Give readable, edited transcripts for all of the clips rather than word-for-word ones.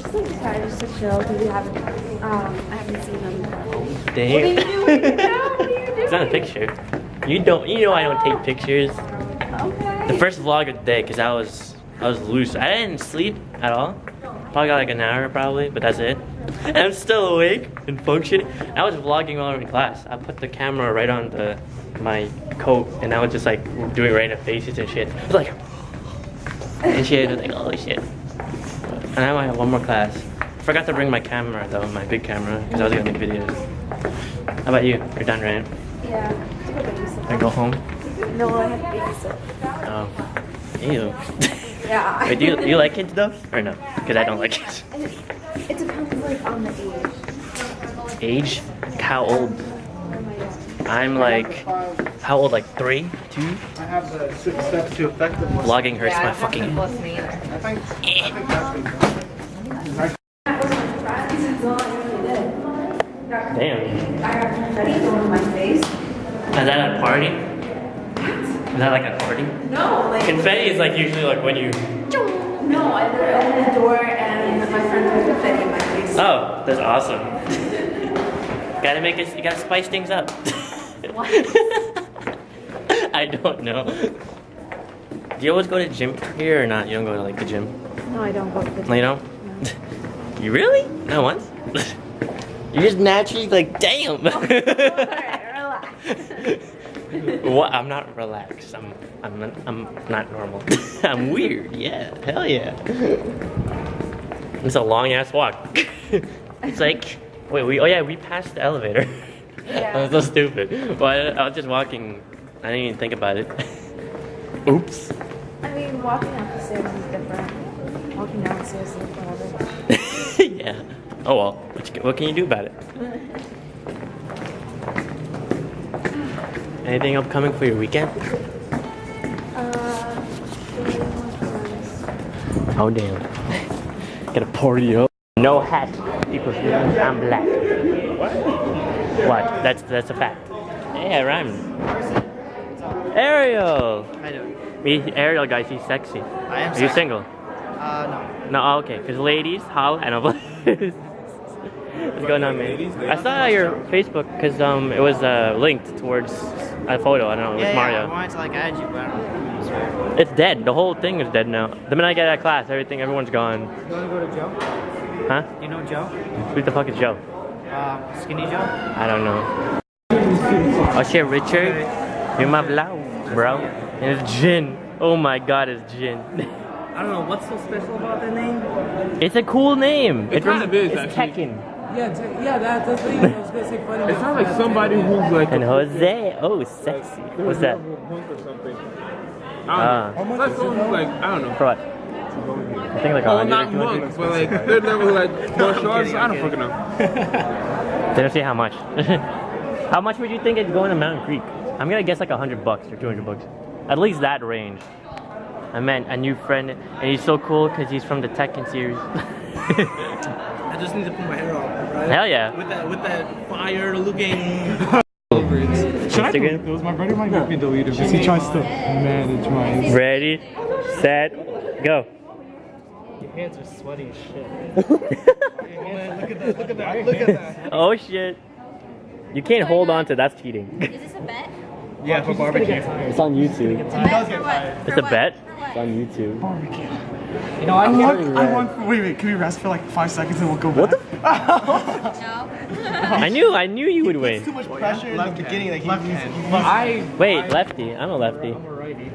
Just like decided just to chill because we haven't, I haven't seen them. Damn. What are you doing now? What are you doing? It's not a picture. You know I don't take pictures. Okay. The first vlog of the day, cause I was loose. I didn't sleep at all. Probably got like an hour probably, but that's it. And I'm still awake and functioning. I was vlogging while in class. I put the camera right on my coat, and I was just like doing random faces and shit. I was like, and shit. I was like, oh shit. And now I have one more class. Forgot to bring my camera though, my big camera, because I was gonna make videos. How about you? You're done, right? Yeah. I go home? No, I have to babysit. Oh. Ew. Yeah. Wait, do you like kids though? Or no? Because I don't like kids. It depends like on the age. Age? How old? I'm like, how old? Like 3, 2? I have the 6 steps to effectiveness. Vlogging hurts my fucking head. I think that's Damn. I got confetti going in my face. Is that a party? Is that like a party? No, like. Confetti is like usually like when you... No, I literally opened the door and my friend put confetti in my face. Oh, that's awesome. Gotta make it, you gotta spice things up. What? I don't know. Do you always go to the gym here or not? You don't go to like the gym? No, I don't go to the gym. No, you don't? No. You really? Not once? You're just naturally like, damn. Alright, relax. What? I'm not relaxed. I'm not normal. I'm weird. Yeah. Hell yeah. It's a long ass walk. It's like, wait, we passed the elevator. Yeah. I was so stupid. Well, I was just walking. I didn't even think about it. Oops. I mean, walking up the stairs is different. Walking down the stairs is whatever. Yeah. Oh well. What can you do about it? Anything upcoming for your weekend? Oh damn. Get a party up. No hat equals I'm black. What? That's a fact. Hey, I rhymed. Ariel! I do. Me, Ariel, guys, he's sexy. I am Are you single? No. No, oh, okay. Because ladies, holla, and I'm like, what's going on, man? I saw your Facebook because it was linked towards a photo. I don't know, it was Mario. I wanted to like add you, but I don't know. It's weird. It's dead. The whole thing is dead now. The minute I get out of class, everyone's gone. You want to go to Joe? Huh? You know Joe? Who the fuck is Joe? Skinny Joe? I don't know. Oh shit, Richard, you're my vlog, bro. And it's Jin. Oh my god, it's Jin. I don't know what's so special about that name. It's a cool name. It kind of is, it's actually. Tekken. Yeah, that's the thing. I was gonna say funny. It sounds like somebody who's like And Jose. Oh, sexy. What's that? Punk or something. I don't know. It's like someone who's like, I don't know. For what? I think like Oh, 100 not or 200. monks, but like they're level like martial arts. I don't fucking know. They don't say how much. How much would you think it's going to Mountain Creek? I'm gonna guess like $100 or $200. At least that range. I met a new friend, and he's so cool because he's from the Tekken series. I just need to put my hair on, right? Hell yeah. With that fire looking. Instagram? It was my brother might make me delete it because he tries to manage my. Ready, set, go. Your hands are sweaty as shit. Look at that. Oh shit. You can't hold on to that's cheating. Is this a bet? Yeah, for barbecue. It's on YouTube. A bet for what? It's a bet? It's on YouTube. You know, I Wait, can we rest for like 5 seconds and we'll go What back? No. I knew you would win. Too much pressure in the beginning. Like Wait, lefty. I'm a lefty. I'm a righty.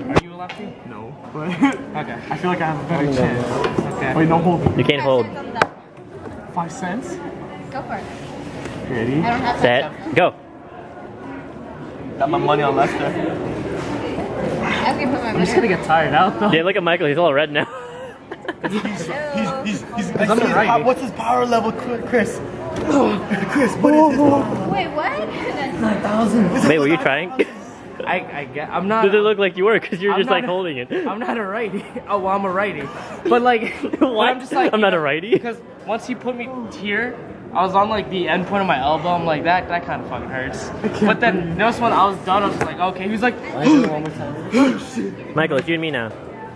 Are you a lefty? no, but Okay. I feel like I have a better chance. Okay. Wait, no, hold. You can't hold. 5 cents. Go for it. Ready? I don't have Set, go. Got my money on Lester. I'm gonna put my I'm just gonna get tired out though. Yeah, look at Michael. He's all red now. He's I'm the righty. what's his power level, Chris? Chris, what is his? Wait, what? 9,000. Wait, were you trying? I'm not. Does it look like you were? Because you're I'm just like not- holding it. I'm not a righty. Oh, well, I'm a righty. But like, What? I'm just like. I'm not a righty? Because once he put me here, I was on like the end point of my elbow. I'm like, that kind of fucking hurts. But then this one, I was done. I was like, okay. He was like, One more time. Michael, it's you and me now.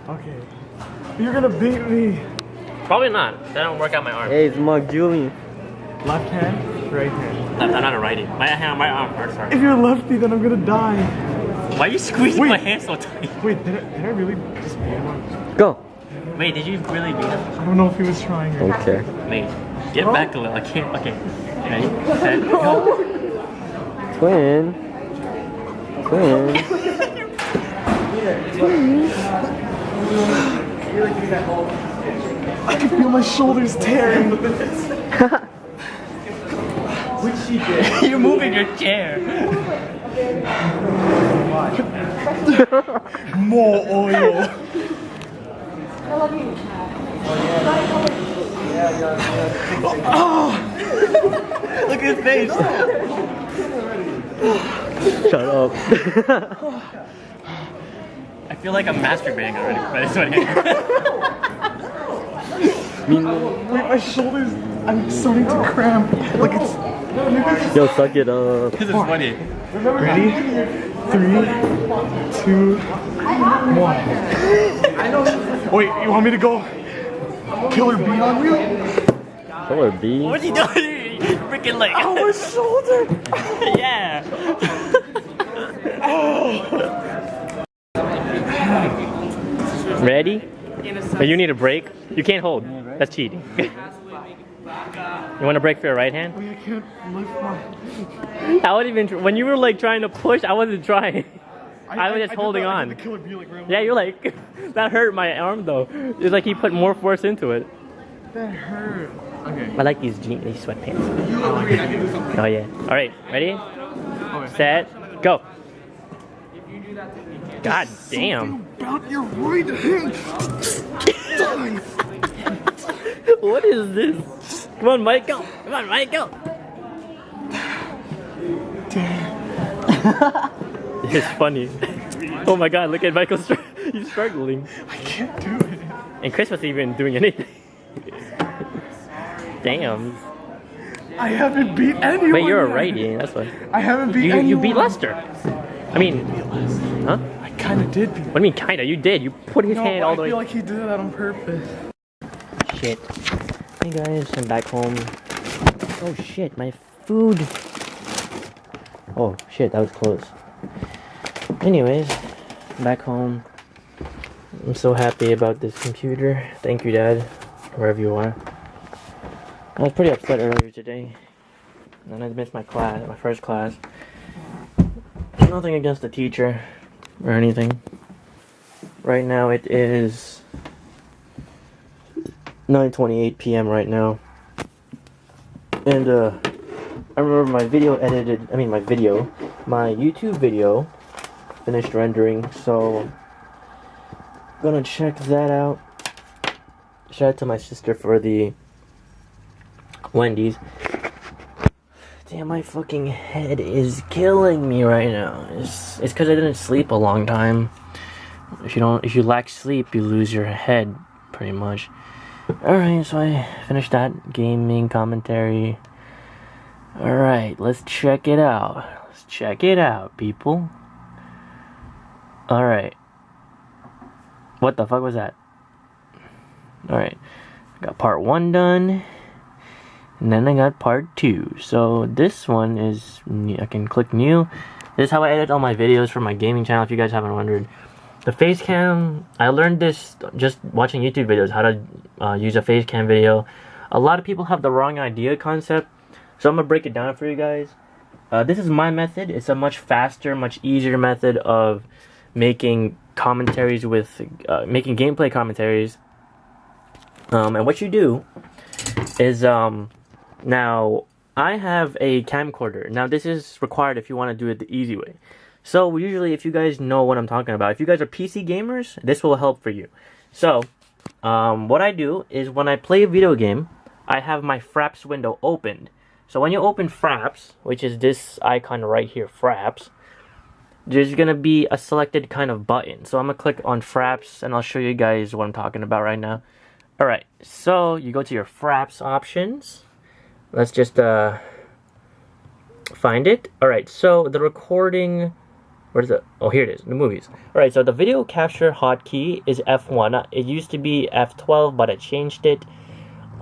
Okay. You're gonna beat me. Probably not. That don't work out my arm. Hey, it's Mark Julian. Left hand, right hand. I'm not a righty. My arm hurts. Sorry. If you're lefty, then I'm gonna die. Why are you squeezing Wait. my hand so tight? Wait, did I really just beat him? Go. Wait, did you really beat him? I don't know if he was trying or not. Okay. Wait, get back a little. I can't. Okay. Ready? Set. Go. Twin. I can feel my shoulders tearing. You're moving your chair. More oil. Look at his face. Shut up. I feel like I'm masturbating already by this one. Wait, my shoulders. I'm starting to cramp. Like it's. Yo, suck it up. This is funny. Ready? 3, 2, 1. Wait, you want me to go Killer Bee on you? Killer bee. What's he doing? Freaking leg. Oh, my shoulder! Yeah. Ready? Oh, you need a break? You can't hold. That's cheating. You want a break for your right hand? Wait, I can't lift my. I wasn't even. When you were like trying to push, I wasn't trying. I was just holding I on. did the Killer Bee, like, right Yeah, you're like. That hurt my arm though. It's like he put more force into it. That hurt. Okay. I like these these sweatpants. Oh yeah. All right, ready? Set, go. God damn. About your right hand. What is this? Come on, Mike, go. Come on, Mike, go. This is funny. Oh my God, look at Michael. He's struggling. I can't do it. And Chris wasn't even doing anything. Damn. I haven't beat anyone. Wait, you're a yet. righty. That's what. I haven't beat anyone. You beat Lester. I mean, huh? I kind of did beat him. What do you mean, kinda? You did. You put his hand all the I way. feel like he did that on purpose. Shit. Hey guys, I'm back home. Oh shit, my food. Oh shit, that was close. Anyways, back home. I'm so happy about this computer. Thank you, Dad, wherever you are. I was pretty upset earlier today. And I missed my class, my first class. Nothing against the teacher or anything. Right now it is 9:28 p.m. right now. And I remember my YouTube video finished rendering, so I'm gonna check that out. Shout out to my sister for the Wendy's. Damn, my fucking head is killing me right now. It's because I didn't sleep a long time. If you lack sleep, you lose your head, pretty much. Alright, so I finished that gaming commentary. Alright, let's check it out. Let's check it out, people. Alright. What the fuck was that? Alright. Got part 1 done. And then I got part 2. So this one is, I can click new. This is how I edit all my videos for my gaming channel, if you guys haven't wondered. The face cam, I learned this just watching YouTube videos, how to use a face cam video. A lot of people have the wrong idea concept, so I'm going to break it down for you guys. This is my method. It's a much faster, much easier method of making commentaries with, making gameplay commentaries. And what you do is, now, I have a camcorder. Now, this is required if you want to do it the easy way. So, usually, if you guys know what I'm talking about, if you guys are PC gamers, this will help for you. So, what I do is when I play a video game, I have my Fraps window opened. So, when you open Fraps, which is this icon right here, Fraps, there's going to be a selected kind of button. So, I'm going to click on Fraps, and I'll show you guys what I'm talking about right now. Alright, so you go to your Fraps options. Let's just find it. Alright, so the recording Where's it? Oh, here it is. The movies. All right. So the video capture hotkey is F1. It used to be F12, but I changed it.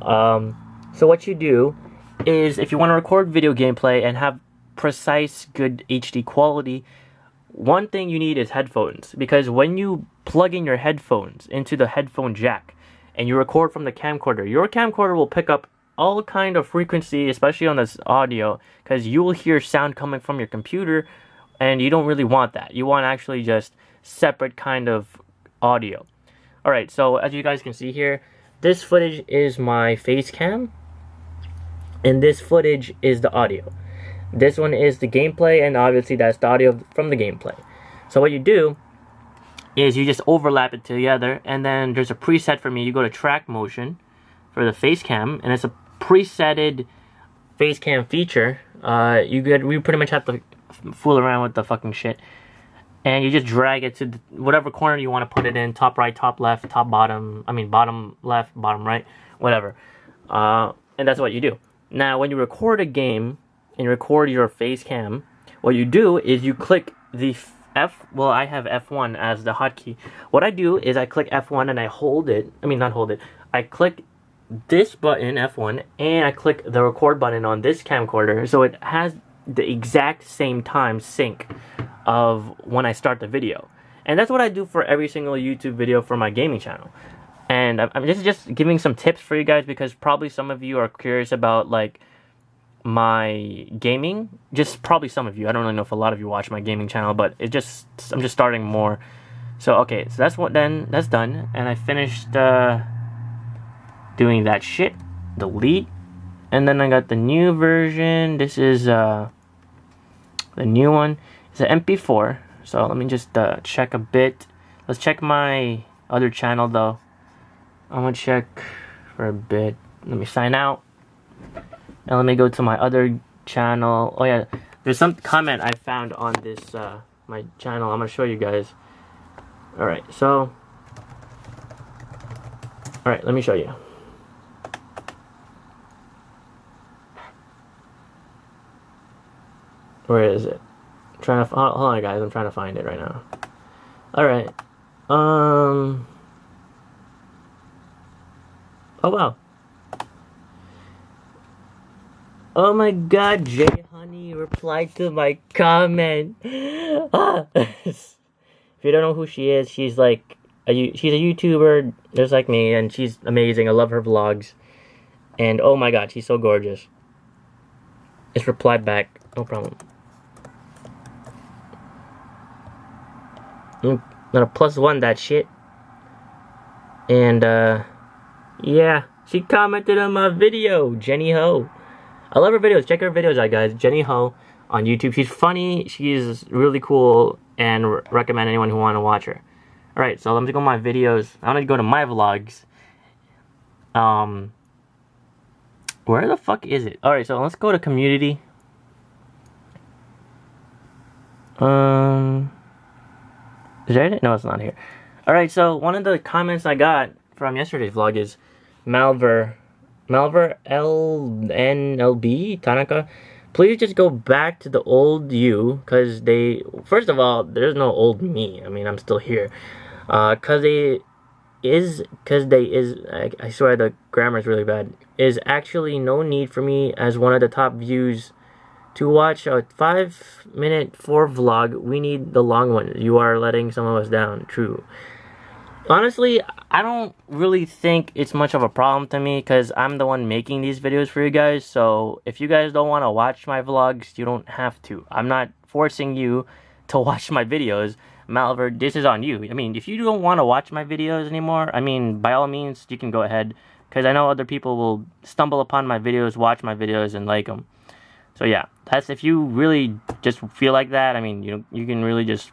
So what you do is, if you want to record video gameplay and have precise, good HD quality, one thing you need is headphones, because when you plug in your headphones into the headphone jack and you record from the camcorder, your camcorder will pick up all kind of frequency, especially on this audio, because you will hear sound coming from your computer, and you don't really want that. You want actually just separate kind of audio. Alright, so as you guys can see here, this footage is my face cam, and this footage is the audio. This one is the gameplay, and obviously that's the audio from the gameplay. So what you do is you just overlap it together, and then there's a preset for me. You go to track motion for the face cam, and it's a presetted face cam feature. We pretty much have to fool around with the fucking shit, and you just drag it to whatever corner you want to put it in, top right, top left, top bottom, bottom left, bottom right, whatever. And that's what you do. Now when you record a game and record your face cam, what you do is you click the I have F1 as the hotkey. What I do is I click F1 and I hold it, I click this button, F1, and I click the record button on this camcorder, so it has the exact same time sync of when I start the video. And that's what I do for every single YouTube video for my gaming channel. And I'm just giving some tips for you guys, because probably some of you are curious about like my gaming. Just probably some of you. I don't really know if a lot of you watch my gaming channel, but I'm just starting more. So okay, so that's done, and I finished doing that shit. Delete. And then I got the new version. This is the new one. It's an MP4. So let me just check a bit. Let's check my other channel though. I'm gonna check for a bit. Let me sign out. And let me go to my other channel. Oh yeah, there's some comment I found on this my channel. I'm gonna show you guys. Alright, so let me show you. Where is it? Hold on guys, I'm trying to find it right now. Alright. Oh wow. Oh my god, Jay Honey replied to my comment. If you don't know who she is, she's like she's a YouTuber just like me, and she's amazing. I love her vlogs. And oh my god, she's so gorgeous. Just replied back, no problem. I'm gonna +1 that shit. And yeah, she commented on my video, Jenny Ho. I love her videos. Check her videos out, guys. Jenny Ho on YouTube. She's funny. She's really cool, and recommend anyone who want to watch her. All right, so let me go to my videos. I'm gonna go to my vlogs. Where the fuck is it? All right, so let's go to community. Is that it? No, it's not here. All right, so one of the comments I got from yesterday's vlog is Malver LNLB Tanaka. Please just go back to the old you, because first of all, there's no old me. I mean, I'm still here. I swear the grammar is really bad. Is actually no need for me as one of the top views to watch a 5-minute 4 vlog. We need the long one. You are letting some of us down. True. Honestly, I don't really think it's much of a problem to me, because I'm the one making these videos for you guys. So if you guys don't want to watch my vlogs, you don't have to. I'm not forcing you to watch my videos. Malver, this is on you. I mean, if you don't want to watch my videos anymore, I mean, by all means, you can go ahead, because I know other people will stumble upon my videos, watch my videos, and like them. So yeah, that's if you really just feel like that. I mean, you can really just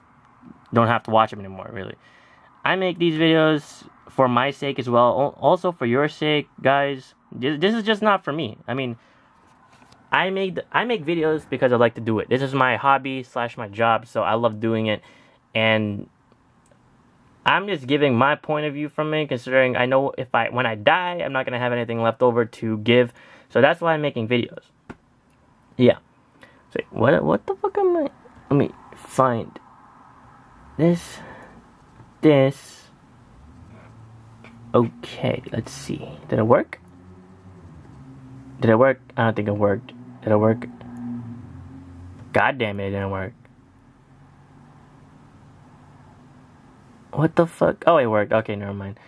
don't have to watch them anymore, really. I make these videos for my sake as well, also for your sake, guys. This is just not for me. I mean, I make videos because I like to do it. This is my hobby / my job, so I love doing it. And I'm just giving my point of view from it, considering I know when I die, I'm not gonna have anything left over to give. So that's why I'm making videos. Yeah. So what the fuck am I? Let me find This. Okay, let's see. Did it work? Did it work? I don't think it worked. Did it work? God damn it, it didn't work. What the fuck? Oh, it worked. Okay, never mind.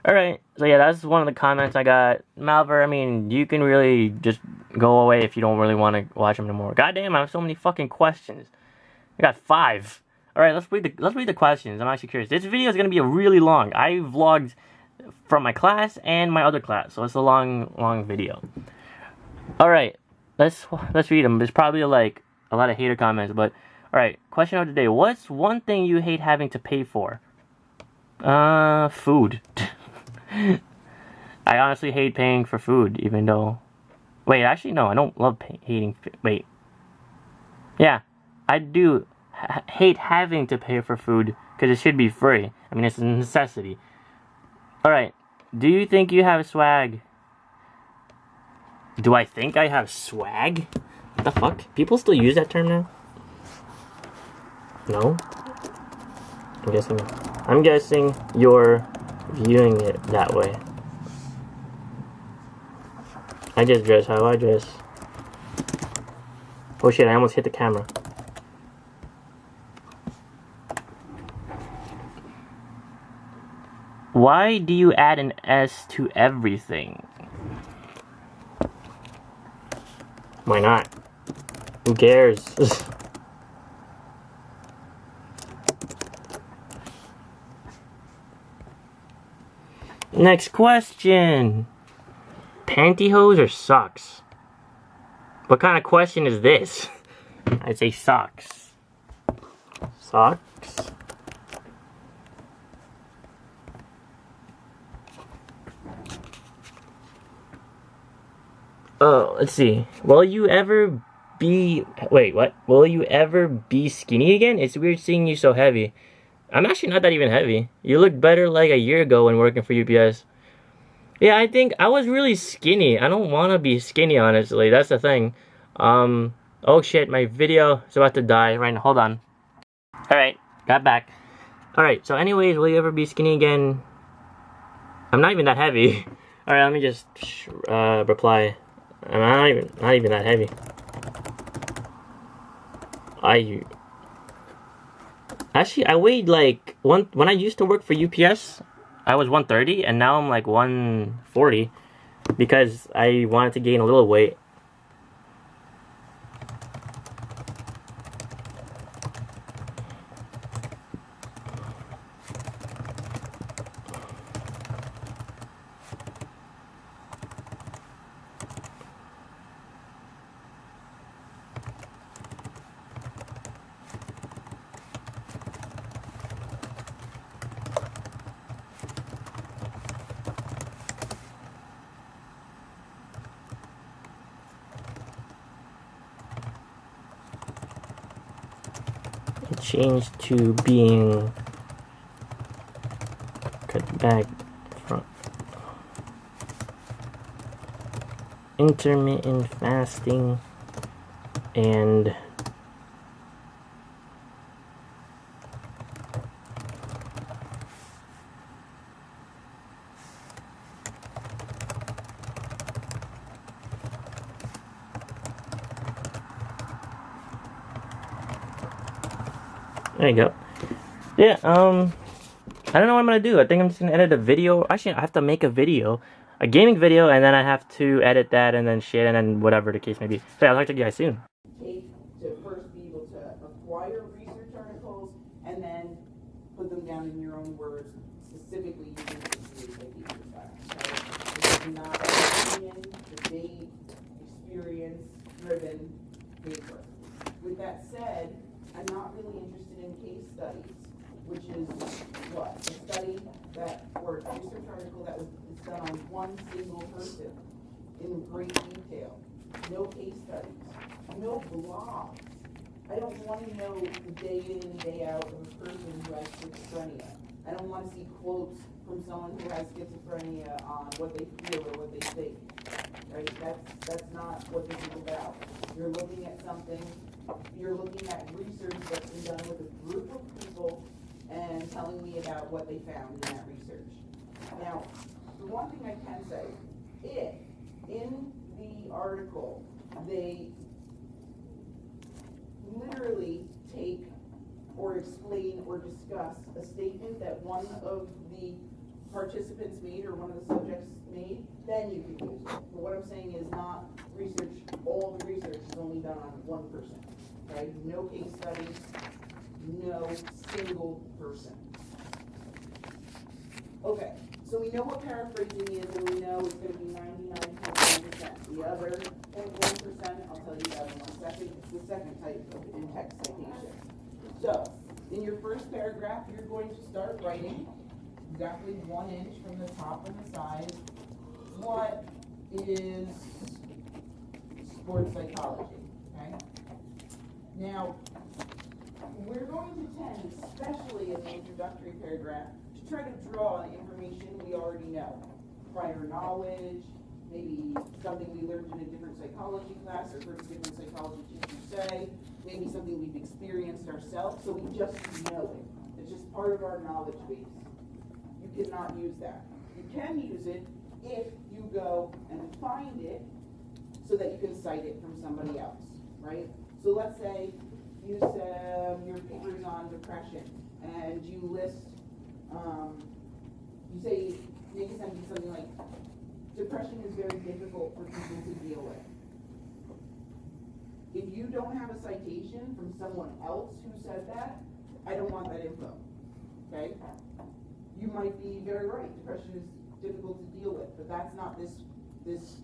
Alright, so yeah, that's one of the comments I got. Malver, I mean, you can really just go away if you don't really want to watch them anymore. Goddamn, I have so many fucking questions. I got 5. Alright, let's read the questions. I'm actually curious. This video is gonna be really long. I vlogged from my class and my other class, so it's a long video. Alright, let's read them. There's probably like a lot of hater comments, but alright, question of the day. What's one thing you hate having to pay for? Food. I honestly hate paying for food, even though... Wait, actually, no, I don't love hating... Wait. Yeah, I do hate having to pay for food, because it should be free. I mean, it's a necessity. Alright, do you think you have swag? Do I think I have swag? What the fuck? People still use that term now? No? I'm guessing you're viewing it that way. I just dress how I dress. Oh shit, I almost hit the camera. Why do you add an S to everything? Why not? Who cares? Next question. Pantyhose or socks? What kind of question is this? I'd say socks. Socks? Oh, let's see. Will you ever be... Wait, what? Will you ever be skinny again? It's weird seeing you so heavy. I'm actually not that even heavy. You look better like a year ago when working for UPS. Yeah, I think I was really skinny. I don't want to be skinny, honestly. That's the thing. Oh shit, my video is about to die right now. Hold on. Alright, got back. Alright, so anyways, will you ever be skinny again? I'm not even that heavy. Alright, let me just reply. I'm not even that heavy. Actually, I weighed like when I used to work for UPS, I was 130, and now I'm like 140 because I wanted to gain a little weight. Changed to being cut back from intermittent fasting and there you go. Yeah, I don't know what I'm gonna do. I think I'm just gonna edit a video. Actually, I have to make a video, a gaming video, and then I have to edit that and then shit and then whatever the case may be. So yeah, I'll talk to you guys soon. Take to first be able to acquire research articles and then put them down in your own words, specifically using the facts. This is not opinion, debate, experience-driven paper. With that said, I'm not really interested in case studies, which is what? A study that, or a research article that was done on one single person in great detail. No case studies, no blogs. I don't want to know the day in and day out of a person who has schizophrenia. I don't want to see quotes from someone who has schizophrenia on what they feel or what they think. Right? That's not what this is about. You're looking at something. You're looking at research that's been done with a group of people and telling me about what they found in that research. Now, the one thing I can say, if in the article they literally take or explain or discuss a statement that one of the participants made or one of the subjects made, then you can use it. But what I'm saying is not research, all the research is only done on one person, right? No case studies, no single person. Okay, so we know what paraphrasing is, and we know it's going to be 99.9%. The other 0.1%, I'll tell you that in 1 second. It's the second type of in-text citation. So, in your first paragraph, you're going to start writing exactly 1 inch from the top and the sides. What is sports psychology? Okay. Now, we're going to tend, especially in the introductory paragraph, to try to draw on information we already know. Prior knowledge, maybe something we learned in a different psychology class or heard a different psychology teacher say, maybe something we've experienced ourselves, so we just know it. It's just part of our knowledge base. You cannot use that. You can use it if you go and find it so that you can cite it from somebody else, right? So let's say you said your paper's on depression and you list, you say, make a sentence something like, depression is very difficult for people to deal with. If you don't have a citation from someone else who said that, I don't want that info, okay? You might be very right, depression is difficult to deal with, but that's not this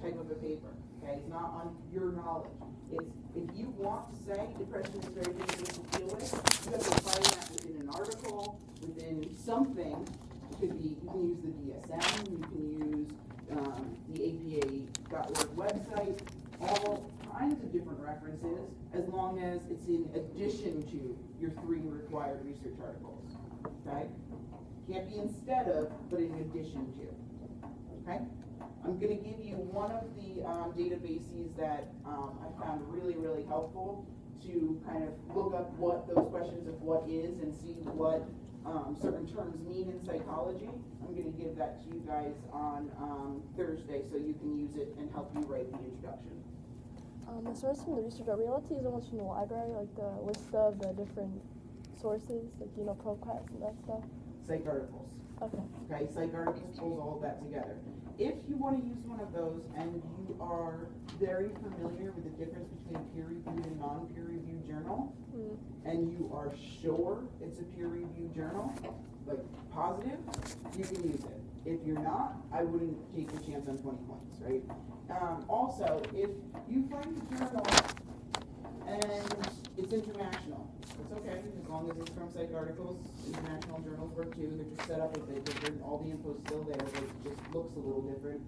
type of a paper, okay? It's not on your knowledge. It's, if you want to say depression is very difficult to deal with, you have to find that within an article, within something. It could be, you can use the DSM, you can use the APA.org website, all kinds of different references, as long as it's in addition to your 3 required research articles, okay? Can't be instead of, but in addition to, okay? I'm going to give you one of the databases that I found really, really helpful to kind of look up what those questions of what is and see what certain terms mean in psychology. I'm going to give that to you guys on Thursday so you can use it and help you write the introduction. The source from the research, are we allowed to use the ones from the library, like the list of the different sources, like, you know, ProQuest and that stuff? Psych articles. Okay. Okay, Psych articles pulls all of that together. If you want to use one of those and you are very familiar with the difference between peer-reviewed and non-peer-reviewed journal, and you are sure it's a peer-reviewed journal, like positive, you can use it. If you're not, I wouldn't take a chance on 20 points, right? Also, if you find a journal and it's international, it's okay, as long as it's from Psych articles. International journals work too. They're just set up a bit different. All the info's still there, but it just looks a little different.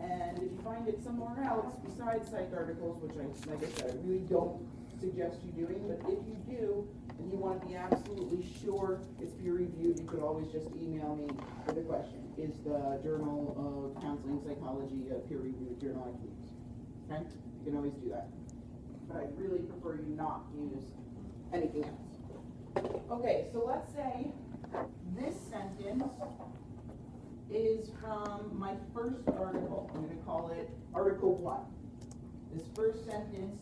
And if you find it somewhere else besides Psych articles, which like I said, I really don't suggest you doing, but if you do, and you want to be absolutely sure it's peer reviewed, you could always just email me with a question. Is the Journal of Counseling Psychology a peer reviewed journal I can use? Okay? You can always do that. But I'd really prefer you not use anything else. Okay, so let's say this sentence is from my first article. I'm going to call it Article 1. This first sentence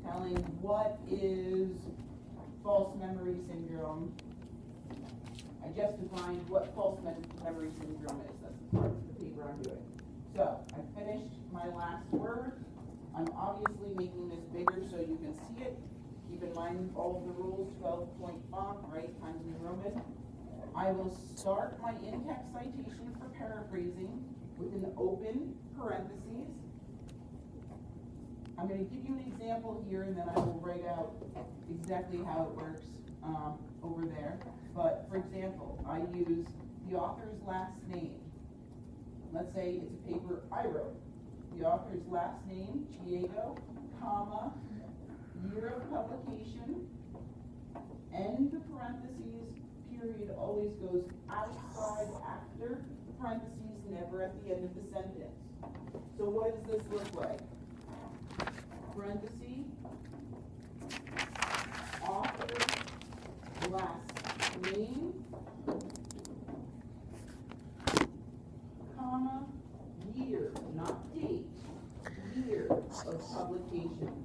telling what is false memory syndrome. I just defined what false memory syndrome is. That's the part of the paper I'm doing. So I finished my last word. I'm obviously making this bigger so you can see it. Keep in mind all of the rules, 12-point font, right, Times New Roman. I will start my in-text citation for paraphrasing with an open parentheses. I'm going to give you an example here, and then I will write out exactly how it works over there. But, for example, I use the author's last name. Let's say it's a paper I wrote. The author's last name, Diego, comma, year of publication, end the parentheses, period always goes outside after parentheses, never at the end of the sentence. So what does this look like? Parentheses, author's last name, publication.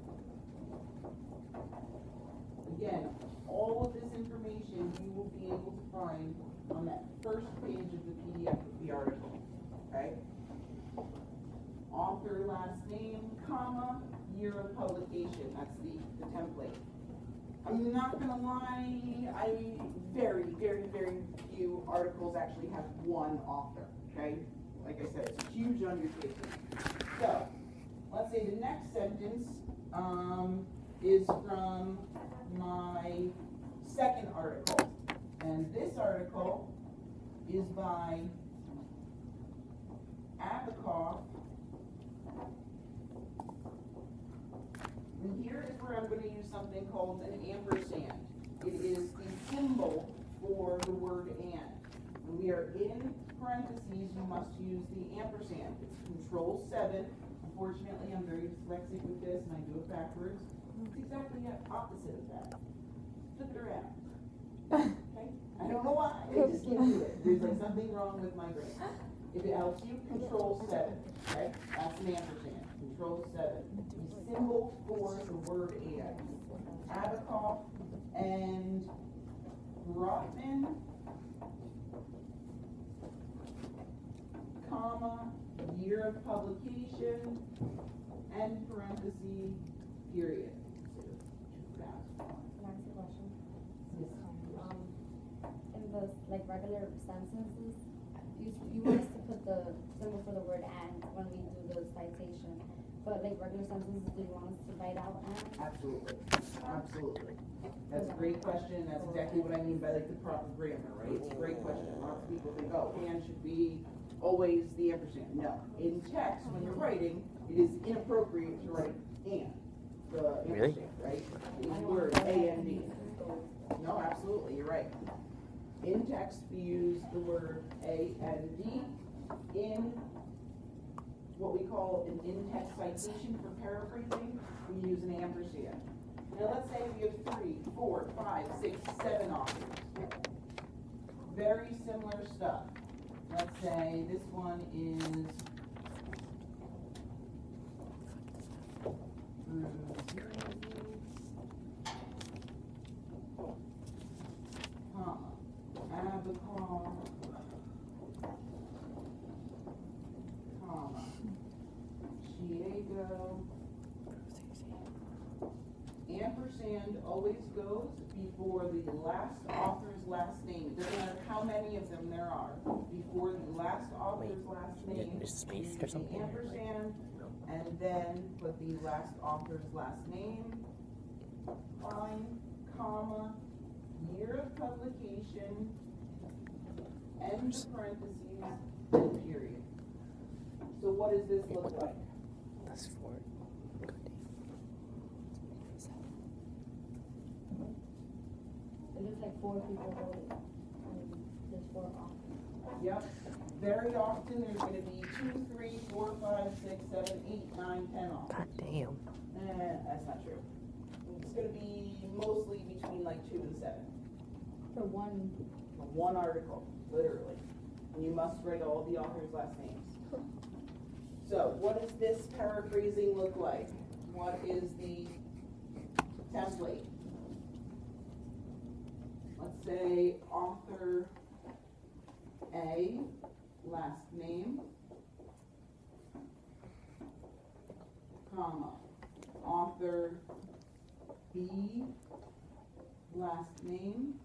Again, all of this information you will be able to find on that first page of the PDF of the article, okay? Author, last name, comma, year of publication. That's the template. I'm not gonna lie, very, very, very few articles actually have one author, okay? Like I said, it's a huge undertaking. So, let's say the next sentence is from my second article. And this article is by Abacoff. And here is where I'm going to use something called an ampersand. It is the symbol for the word and. When we are in parentheses, you must use the ampersand. It's Control-7. Unfortunately, I'm very dyslexic with this, and I do it backwards. It's exactly the opposite of that. Flip it around. Okay? I don't know why. I just can't do it. There's like something wrong with my brain. If it helps you, Control-7. Okay? That's an ampersand. Control-7. The symbol for the word and. Abacoff and Brotman, comma, year of publication, and parenthesis, period. Can I ask a question? In the like regular sentences, you want us to put the symbol for the word and when we do the citation. But like regular sentences, do you want us to write out and? Absolutely. Absolutely. That's a great question. That's exactly what I mean by like the proper grammar, right? It's a great question. Lots of people think, oh, and should be always the ampersand. No. In text, when you're writing, it is inappropriate to write and. The ampersand, right? The word A and D. No, absolutely, you're right. In text, we use the word A and D. In what we call an in-text citation for paraphrasing, we use an ampersand. Now let's say we have 3, 4, 5, 6, 7 authors. Very similar stuff. Let's say this one is Abacoff, comma, Chiego. Ampersand always goes before the last author's last name. It doesn't matter how many of them there are. Before the last author's last name, Is space or something? Ampersand, and then put the last author's last name, line, comma, year of publication, end of parentheses, and period. So what does this look like? That's 4. It looks like 4 people voted. There's 4 authors. Yep. Very often there's going to be 2, 3, 4, 5, 6, 7, 8, 9, 10 authors. God damn. That's not true. It's going to be mostly between like 2 and 7. For one. For one article, literally. And you must write all the authors' last names. So, what does this paraphrasing look like? What is the template? Let's say author A, last name, comma, author B, last name,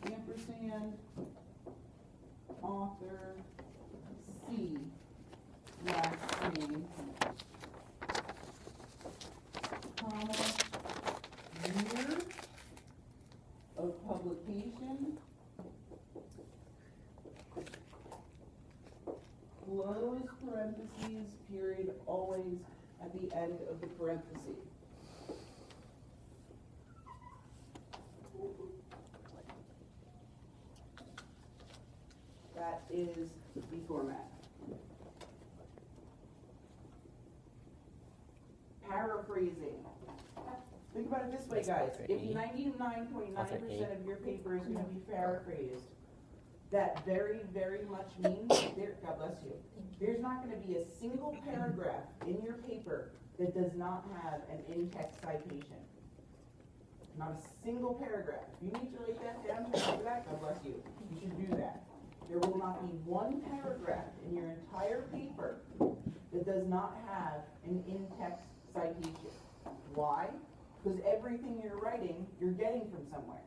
ampersand, author C, last name, comma, year of publication, close parentheses, period, always at the end of the parenthesis. That is the format. Paraphrasing. Think about it this way, guys. If 99.9% of your paper is going to be paraphrased, that very, very much means, God bless you, there's not going to be a single paragraph in your paper that does not have an in-text citation. Not a single paragraph. If you need to write that down to remember that, God bless you. You should do that. There will not be one paragraph in your entire paper that does not have an in-text citation. Why? Because everything you're writing, you're getting from somewhere,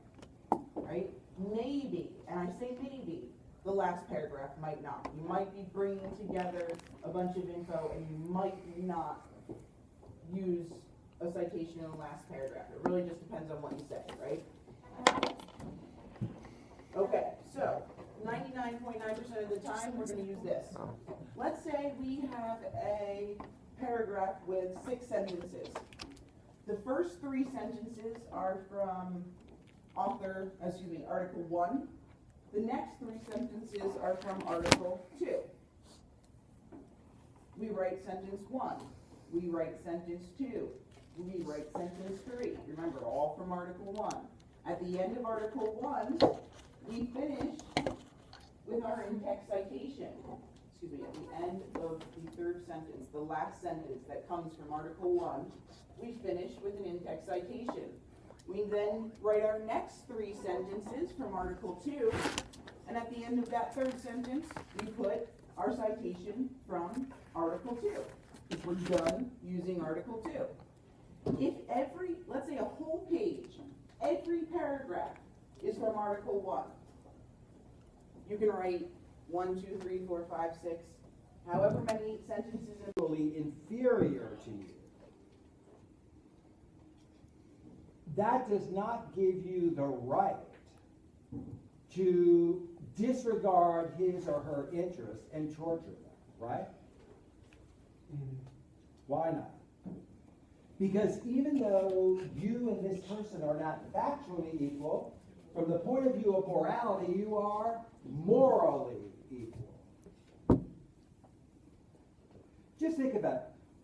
right? Maybe, and I say maybe, the last paragraph might not. You might be bringing together a bunch of info and you might not use a citation in the last paragraph. It really just depends on what you say, right? Okay, so 99.9% of the time we're going to use this. Let's say we have a paragraph with 6 sentences. The first 3 sentences are from Article 1. The next 3 sentences are from Article 2. We write sentence 1. We write sentence 2. We write sentence 3. Remember, all from Article 1. At the end of Article 1, we finish with our in-text citation. Excuse me, at the end of the 3rd sentence, the last sentence that comes from Article 1, we finish with an in-text citation. We then write our next 3 sentences from Article 2, and at the end of that 3rd sentence, we put our citation from Article 2, because we're done using Article 2. If let's say a whole page, every paragraph is from Article 1, you can write 1, 2, 3, 4, 5, 6, however many sentences inferior to you. That does not give you the right to disregard his or her interests and torture them, right? Why not? Because even though you and this person are not factually equal, from the point of view of morality, you are morally equal. Just think about it.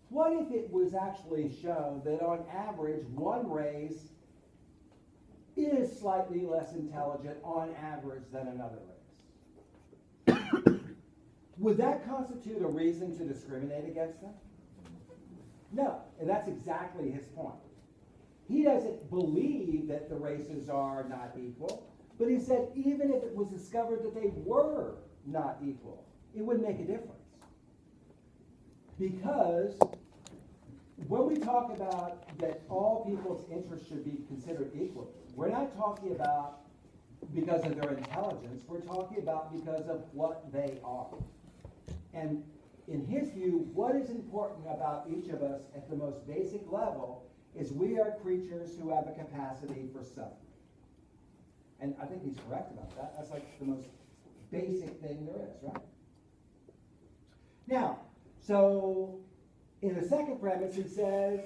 What if it was actually shown that on average, one race is slightly less intelligent on average than another race? Would that constitute a reason to discriminate against them? No, and that's exactly his point. He doesn't believe that the races are not equal, but he said even if it was discovered that they were not equal, it wouldn't make a difference. Because when we talk about that all people's interests should be considered equal, we're not talking about because of their intelligence, we're talking about because of what they are. And in his view, what is important about each of us at the most basic level is we are creatures who have a capacity for suffering. And I think he's correct about that. That's like the most basic thing there is, right? Now, so in the second premise, he says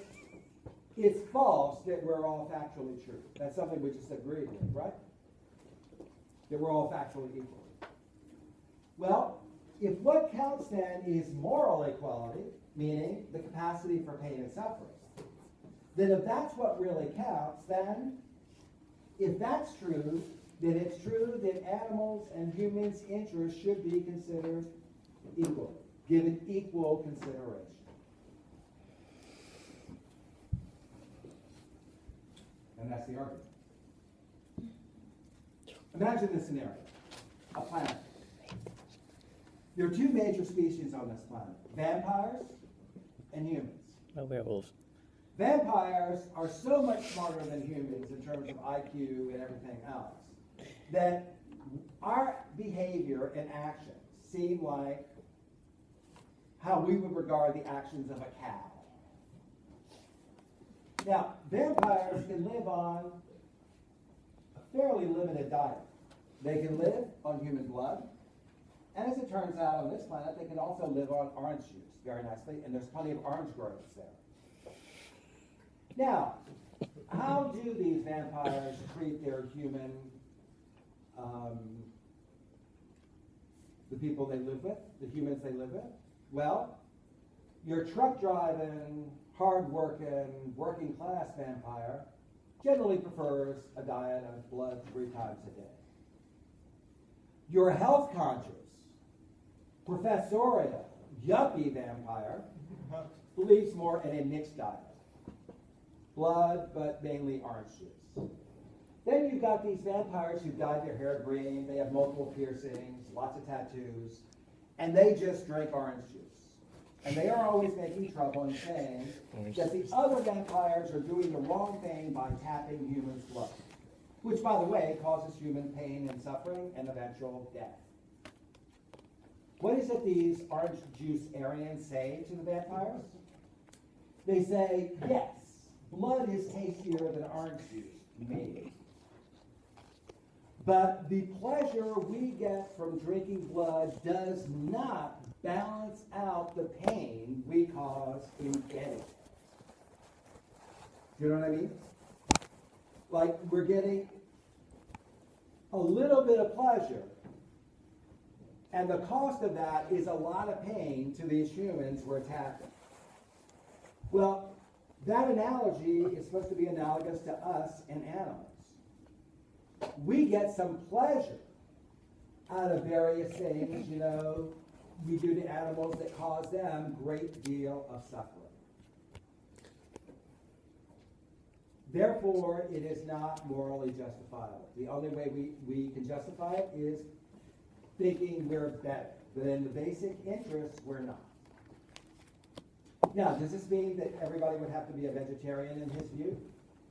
it's false that we're all factually true. That's something we just agreed with, right? That we're all factually equal. Well, if what counts then is moral equality, meaning the capacity for pain and suffering, then if that's what really counts, then if that's true, then it's true that animals and humans' interests should be considered equal, given equal consideration. And that's the argument. Imagine this scenario, a planet. There are 2 major species on this planet, vampires and humans. No werewolves. Vampires are so much smarter than humans in terms of IQ and everything else that our behavior and actions seem like how we would regard the actions of a cow. Now, vampires can live on a fairly limited diet. They can live on human blood, and as it turns out on this planet, they can also live on orange juice very nicely, and there's plenty of orange groves there. Now, how do these vampires treat their human, the people they live with, the humans they live with? Well, your truck driving, hard-working, working-class vampire generally prefers a diet of blood 3 times a day. Your health conscious, professorial, yuppie vampire believes more in a mixed diet. Blood, but mainly orange juice. Then you've got these vampires who dyed their hair green, they have multiple piercings, lots of tattoos, and they just drink orange juice. And they are always making trouble and saying that the other vampires are doing the wrong thing by tapping humans' blood, which, by the way, causes human pain and suffering and eventual death. What is it these orange juice Aryans say to the vampires? They say, yes, blood is tastier than orange juice, maybe. But the pleasure we get from drinking blood does not balance out the pain we cause in getting it. You know what I mean? Like, we're getting a little bit of pleasure, and the cost of that is a lot of pain to these humans we're attacking. Well, that analogy is supposed to be analogous to us and animals. We get some pleasure out of various things, you know, we do to animals that cause them a great deal of suffering. Therefore, it is not morally justifiable. The only way we can justify it is thinking we're better. But in the basic interests, we're not. Now, does this mean that everybody would have to be a vegetarian in his view?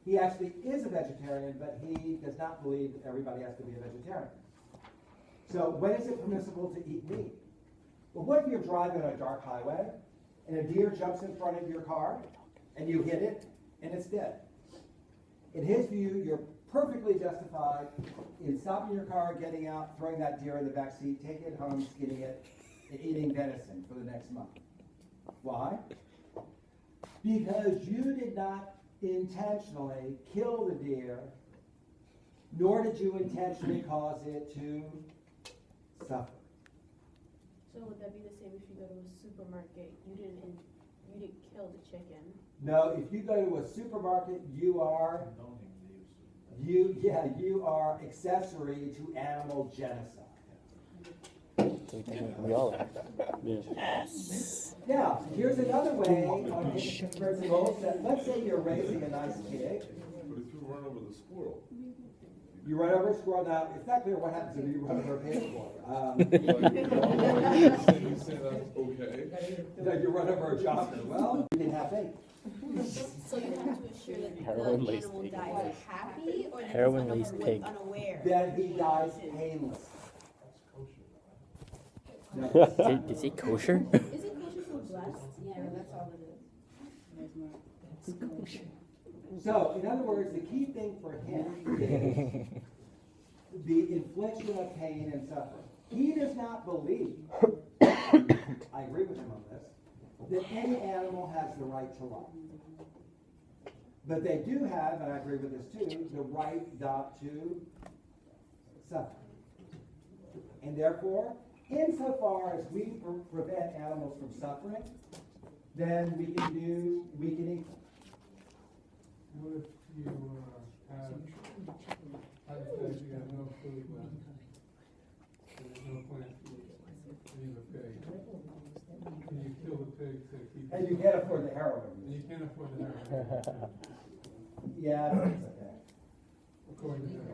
He actually is a vegetarian, but he does not believe that everybody has to be a vegetarian. So when is it permissible to eat meat? Well, what if you're driving on a dark highway and a deer jumps in front of your car and you hit it and it's dead? In his view, you're perfectly justified in stopping your car, getting out, throwing that deer in the back seat, taking it home, skinning it, and eating venison for the next month. Why? Because you did not intentionally kill the deer, nor did you intentionally cause it to suffer. So would that be the same if you go to a supermarket? You didn't kill the chicken. No, if you go to a supermarket, you are accessory to animal genocide. We all are. Yes. Now, here's another way on his principles that, let's say you're raising a nice pig. But if you run over the squirrel. You run over a squirrel. Now, it's not clear what happens if you run over a pig squirrel. You say that's okay? No, you run over a jogger. Well, you didn't have faith. So you have to ensure that Heroin the laced animal pig. dies happy or that Heroin he's laced pig. unaware? That he dies painless. No. Is he kosher? Is it kosher for blessed? Yeah, that's all it is. So, in other words, the key thing for him is the infliction of pain and suffering. He does not believe, I agree with him on this, that any animal has the right to life. But they do have, and I agree with this too, the right not to suffer. And therefore, insofar as we prevent animals from suffering, then we can eat them. What if you have no food left? There's no plant food. You need a pig. And you kill the pig to keep. And you can't afford the heroin. And you can't afford the heroin. Yeah, that's okay. According to that.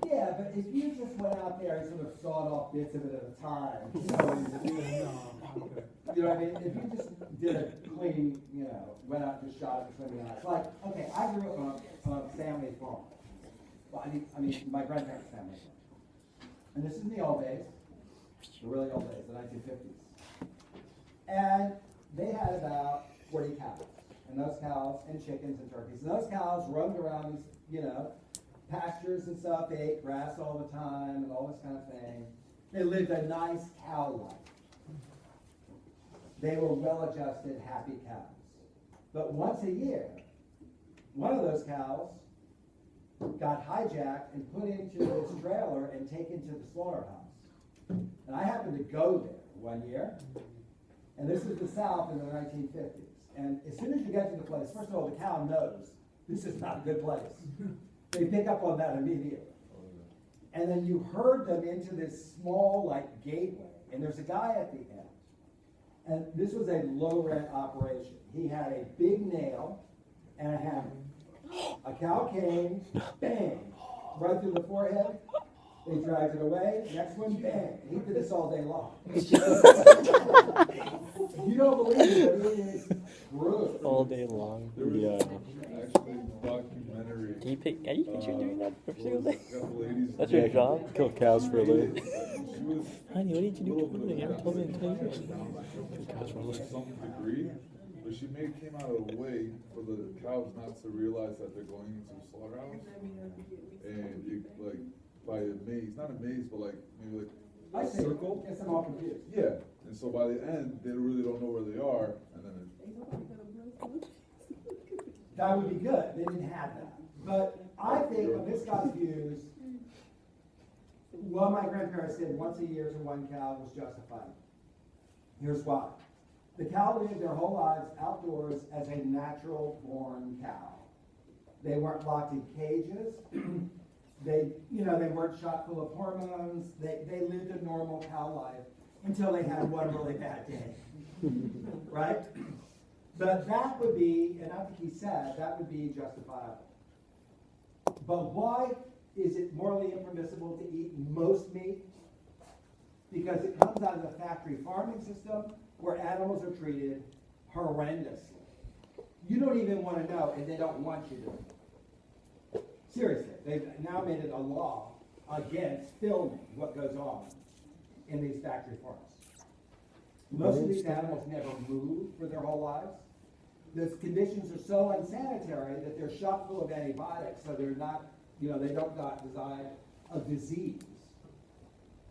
Yeah, but if you just went out there and sort of sawed off bits of it at a time, you know what I mean? If you just did a clean, went out and just shot it between the eyes. Like, okay, I grew up on a family farm. Well, I mean, my grandparents' family farm. And this is in the old days, the really old days, the 1950s. And they had about 40 cows. And those cows, and chickens and turkeys. And those cows roamed around these, pastures and stuff. They ate grass all the time and all this kind of thing. They lived a nice cow life. They were well-adjusted, happy cows. But once a year, one of those cows got hijacked and put into this trailer and taken to the slaughterhouse. And I happened to go there one year. And this is the South in the 1950s. And as soon as you get to the place, first of all, the cow knows this is not a good place. They pick up on that immediately. and then you herd them into this small, like, gateway, and there's a guy at the end. And this was a low-rent operation. He had a big nail and a hammer. A cow came, bang, right through the forehead. He dragged it away. Next one, bang. He did this all day long. You don't believe it, but it really is brutal. All day long. There was actually a documentary. Are you doing that every single day? Got the ladies. That's your job? Kill cows for a living. She was Honey, what did you do for a living? You haven't told me in 20 years. to some degree, but she came out of the way for the cows not to realize that they're going into the slaughterhouse, and you, like, by a maze, not a maze, but like maybe like I a see. circle. Guess I'm all confused. Yeah, and so by the end, they really don't know where they are, and then That would be good. They didn't have that. But I think of this guy's views, what my grandparents did once a year to one cow was justified. Here's why. The cow lived their whole lives outdoors as a natural born cow. They weren't locked in cages. They weren't shot full of hormones. They lived a normal cow life until they had one really bad day. Right? But that would be, and I think he said, that would be justifiable. But why is it morally impermissible to eat most meat? Because it comes out of the factory farming system where animals are treated horrendously. You don't even want to know, and they don't want you to. Seriously, they've now made it a law against filming what goes on in these factory farms. Most of these animals never move for their whole lives. The conditions are so unsanitary that they're shot full of antibiotics, so they're not, they don't die of disease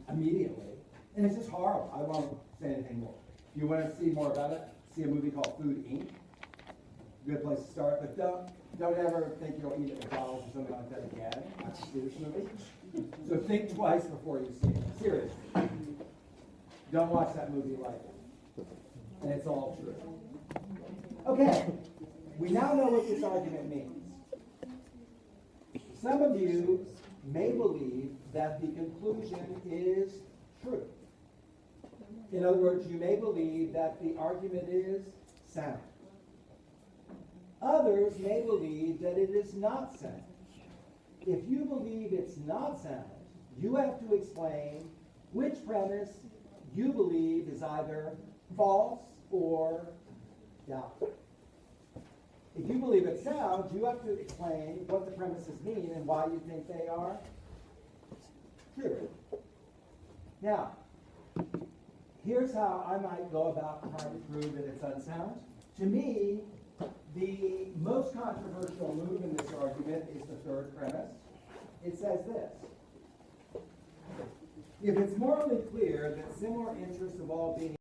immediately. And it's just horrible. I won't say anything more. If you want to see more about it, see a movie called Food Inc. Good place to start, but don't ever think you'll eat at McDonald's or something like that again after you see this movie. So think twice before you see it. Seriously. Don't watch that movie lightly. And it's all true. Okay, we now know what this argument means. Some of you may believe that the conclusion is true. In other words, you may believe that the argument is sound. Others may believe that it is not sound. If you believe it's not sound, you have to explain which premise you believe is either false or doubtful. If you believe it's sound, you have to explain what the premises mean and why you think they are true. Now, here's how I might go about trying to prove that it's unsound. To me, the most controversial move in this argument is the third premise. It says this: if it's morally clear that similar interests of all beings